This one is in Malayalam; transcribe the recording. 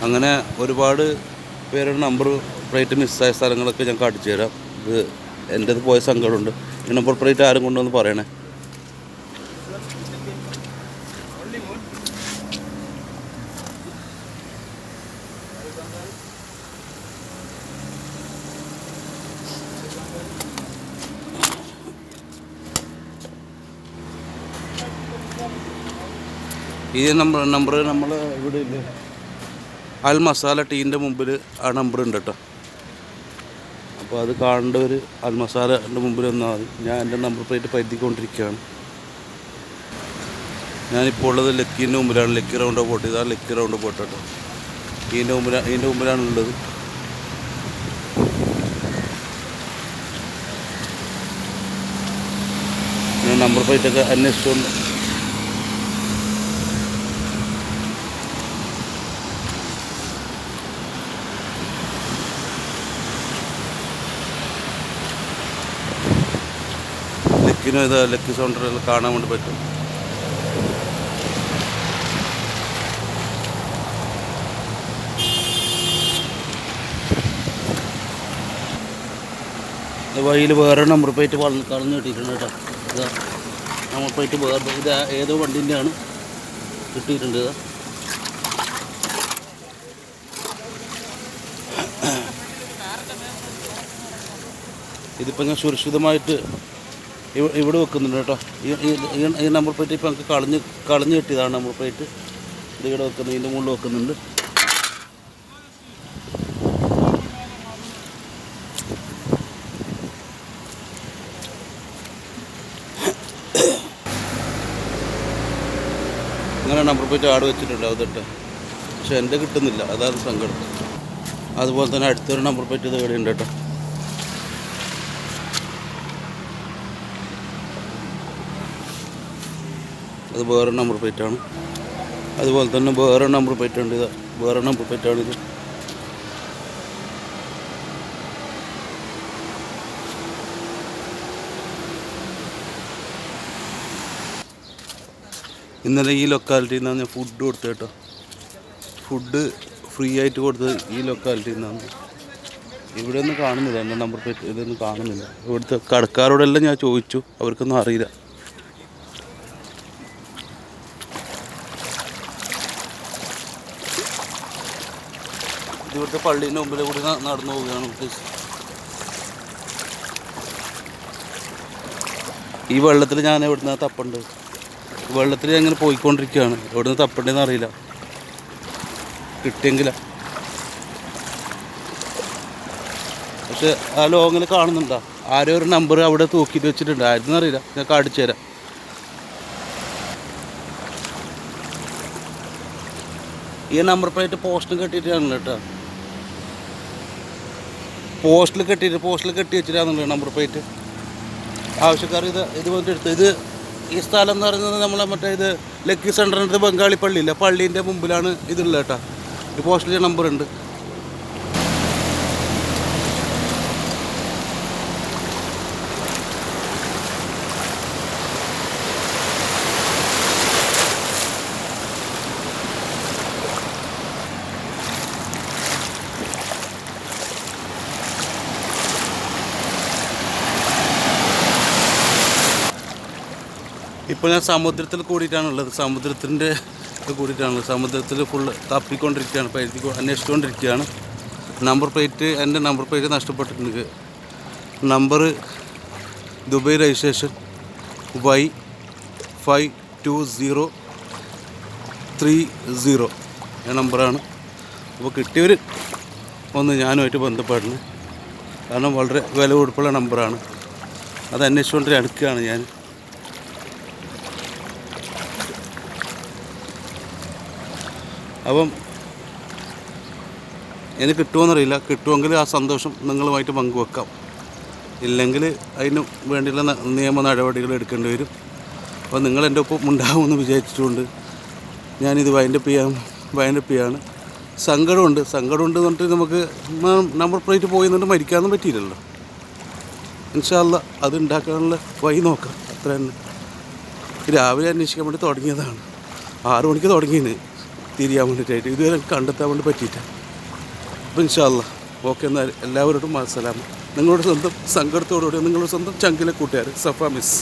അങ്ങനെ ഒരുപാട് പേരുടെ നമ്പർ പ്ലേറ്റ് മിസ്സായ സ്ഥലങ്ങളൊക്കെ ഞാൻ കാണിച്ചു തരാം. ഇത് എൻ്റേത് പോയ സങ്കടമുണ്ട്. ഈ നമ്പർ പ്ലേറ്റ് ആരും കൊണ്ടുവന്ന് പറയണേ. ഈ നമ്പർ നമ്മൾ ഇവിടെ ഇല്ല, അൽ മസാല ടീൻ്റെ മുമ്പിൽ ആ നമ്പർ ഉണ്ട് കേട്ടോ. അപ്പോൾ അത് കാണേണ്ടവർ അൽ മസാലൻ്റെ മുമ്പിൽ വന്നാൽ മതി. ഞാൻ എൻ്റെ നമ്പർ പ്ലേറ്റ് പരുത്തിക്കൊണ്ടിരിക്കുകയാണ്. ഞാനിപ്പോൾ ഉള്ളത് ലക്കീൻ്റെ മുമ്പിലാണ്. ലക്കി റൗണ്ട് പോട്ട് ഇതാണ് ലക്കി റൗണ്ട് പോട്ട് കേട്ടോ. ഇതിൻ്റെ മുമ്പിലാണുള്ളത്. ഞാൻ നമ്പർ പ്ലേറ്റൊക്കെ അന്വേഷിച്ചുകൊണ്ട് ഇത് ലക്കി സൗണ്ടറിൽ കാണാൻ വേണ്ടി പറ്റും. വഴിയിൽ വേറെ നമ്പർ പ്ലേറ്റ് കളഞ്ഞ് കിട്ടിയിട്ടുണ്ട് കേട്ടോ. ഇതാ നമ്പർ പ്ലേറ്റ് വേറെ ഇത് ഏതോ വണ്ടിൻ്റെയാണ് കിട്ടിയിട്ടുണ്ട്. ഇതിപ്പോൾ ഞാൻ സുരക്ഷിതമായിട്ട് ഇവിടെ വെക്കുന്നുണ്ട് കേട്ടോ. ഈ നമ്പർ പ്ലേറ്റ് ഇപ്പോൾ നമുക്ക് കളഞ്ഞ് കിട്ടിയതാണ് നമ്പർ പ്ലേറ്റ്. ഇത് ഇവിടെ വെക്കുന്നത്, ഇതിൻ്റെ മുകളിൽ വെക്കുന്നുണ്ട്. ഇങ്ങനെ നമ്പർ പ്ലേറ്റ് ആട് വെച്ചിട്ടുണ്ട് അതിട്ട്, പക്ഷെ എൻ്റെ കിട്ടുന്നില്ല, അതാണ് സങ്കടം. അതുപോലെ തന്നെ അടുത്തൊരു നമ്പർ പ്ലേറ്റ് ഇത് ഇവിടെ ഉണ്ട് കേട്ടോ. അത് വേറെ നമ്പർ പ്ലേറ്റാണ്. അതുപോലെ തന്നെ വേറെ നമ്പർ പ്ലേറ്റ് ഉണ്ട്. ഇത് വേറെ നമ്പർ പ്ലേറ്റാണിത്. ഇന്നലെ ഈ ലൊക്കാലിറ്റിയിൽ നിന്നാണ് ഞാൻ ഫുഡ് കൊടുത്തത് കേട്ടോ. ഫുഡ് ഫ്രീ ആയിട്ട് കൊടുത്തത് ഈ ലൊക്കാലിറ്റിയിൽ നിന്നാണ്. ഇവിടെ ഒന്നും കാണുന്നില്ല, എൻ്റെ നമ്പർ പ്ലേറ്റ് ഇതൊന്നും കാണുന്നില്ല. ഇവിടുത്തെ കടക്കാരോടെല്ലാം ഞാൻ ചോദിച്ചു, അവർക്കൊന്നും അറിയില്ല. ഇവിടുത്തെ പള്ളീൻ്റെ മുമ്പിൽ കൂടി നടന്നു പോവുകയാണ്. ഈ വെള്ളത്തിൽ ഞാൻ എവിടുന്ന തപ്പുണ്ട്, വെള്ളത്തിൽ ഞാൻ ഇങ്ങനെ പോയിക്കൊണ്ടിരിക്കുകയാണ്. എവിടുന്ന് തപ്പണ്ടേന്ന് അറിയില്ല. കിട്ടിയെങ്കിലാ. പക്ഷെ ആ ലോങ്ങിൽ കാണുന്നുണ്ടോ ആരോ ഒരു നമ്പർ അവിടെ തൂക്കിയിട്ട് വെച്ചിട്ടുണ്ട്. ആരെന്ന് അറിയില്ല, ഞാൻ കാണിച്ചു തരാം. ഈ നമ്പർ പ്ലേറ്റ് പോസ്റ്റിൽ കെട്ടിയിട്ടാണല്ലോ കേട്ടോ. പോസ്റ്റിൽ കെട്ടി വെച്ചിട്ടാണല്ലോ നമ്പർ പ്ലേറ്റ്. ആവശ്യക്കാർ ഇത് വന്നിട്ട് എടുത്ത്. ഇത് ഈ സ്ഥലം എന്ന് പറയുന്നത് നമ്മളെ മറ്റേ ഇത് ലക്കി സെൻറ്ററിൻ്റെ ബംഗാളി പള്ളിയില്ല, പള്ളീൻ്റെ മുമ്പിലാണ് ഇതുള്ളത് കേട്ടോ. ഈ പോസ്റ്റിലെ നമ്പറുണ്ട്. ഇപ്പോൾ ഞാൻ സമുദ്രത്തിൽ കൂടിയിട്ടാണുള്ളത്. സമുദ്രത്തിൽ ഫുള്ള് തപ്പിക്കൊണ്ടിരിക്കുകയാണ്, അന്വേഷിച്ചുകൊണ്ടിരിക്കുകയാണ്. എൻ്റെ നമ്പർ പ്ലേറ്റ് നഷ്ടപ്പെട്ടിട്ടുണ്ട്. നമ്പർ ദുബൈ രജിസ്ട്രേഷൻ Y5230 നമ്പറാണ്. അപ്പോൾ കിട്ടിയവർ ഒന്ന് ഞാനുമായിട്ട് ബന്ധപ്പെടണം. കാരണം വളരെ വില കൊടുപ്പുള്ള നമ്പറാണ്. അത് അന്വേഷിച്ചുകൊണ്ട് അടുക്കുകയാണ് ഞാൻ. അപ്പം എനിക്ക് കിട്ടുമോയെന്നറിയില്ല. കിട്ടുമെങ്കിൽ ആ സന്തോഷം നിങ്ങളുമായിട്ട് പങ്കുവെക്കാം. ഇല്ലെങ്കിൽ അതിന് വേണ്ടിയുള്ള നിയമ നടപടികൾ എടുക്കേണ്ടി വരും. അപ്പോൾ നിങ്ങൾ എൻ്റെ ഒപ്പം ഉണ്ടാവുമെന്ന് വിചാരിച്ചുകൊണ്ട് ഞാനിത് വൈൻഡപ്പ് ചെയ്യാണ്. സങ്കടമുണ്ട് എന്ന് പറഞ്ഞിട്ട് നമുക്ക് നമ്പർ പ്ലേറ്റ് പോയി എന്നിട്ട് മരിക്കാനൊന്നും പറ്റിയില്ലല്ലോ. ഇൻഷാ അല്ലാ അത് ഉണ്ടാക്കാനുള്ള വഴി നോക്കാം, അത്ര തന്നെ. രാവിലെ അന്വേഷിക്കാൻ വേണ്ടി തുടങ്ങിയതാണ്. 6 മണിക്ക് തുടങ്ങിയത്. തിരിയാൻ വേണ്ടിയിട്ടായിട്ട് ഇതുവരെ കണ്ടെത്താൻ വേണ്ടി പറ്റിയില്ല. അപ്പോൾ ഇൻഷാ അല്ലാ ഓക്കെ. എന്നാൽ എല്ലാവരോടും അസ്സലാം. നിങ്ങളുടെ സ്വന്തം സങ്കടത്തോടുകൂടി നിങ്ങളുടെ സ്വന്തം ചങ്കിലെ കൂട്ടുകാർ സഫ മിസ്.